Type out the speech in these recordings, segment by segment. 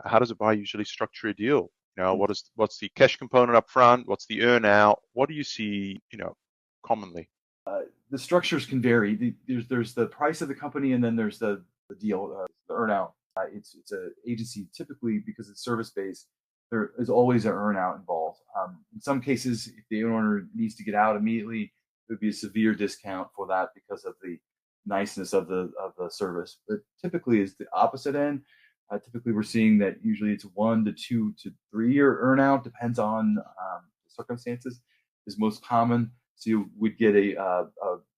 How does a buyer usually structure a deal? Mm. What's the cash component up front? What's the earn out? What do you see, commonly? The structures can vary. There's the price of the company, and then there's the deal, the earnout. It's a agency typically because it's service based. There is always an earnout involved. In some cases, if the owner needs to get out immediately, it would be a severe discount for that because of the niceness of the service. But typically, is the opposite end. Typically, we're seeing that usually it's 1 to 2 to 3 year earnout, depends on the circumstances, is most common. So you would get a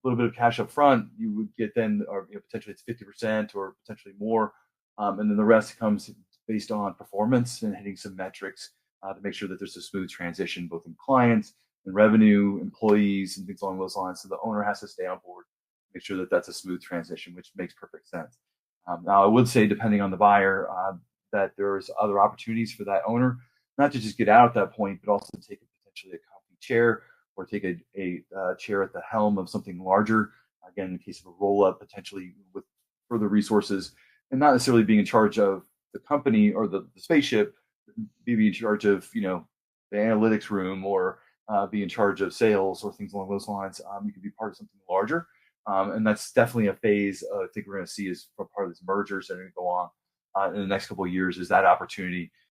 little bit of cash up front. You would get then, or potentially it's 50% or potentially more, and then the rest comes based on performance and hitting some metrics to make sure that there's a smooth transition both in clients and revenue, employees, and things along those lines. So the owner has to stay on board, make sure that that's a smooth transition, which makes perfect sense. Now, I would say, depending on the buyer, that there's other opportunities for that owner, not to just get out at that point, but also take potentially a comfy chair or take a chair at the helm of something larger. Again, in the case of a roll up, potentially with further resources, and not necessarily being in charge of the company or the spaceship, be in charge of the analytics room or be in charge of sales or things along those lines. You can be part of something larger, and that's definitely a phase I think we're going to see as part of these mergers that are going to go on in the next couple of years. Is that opportunity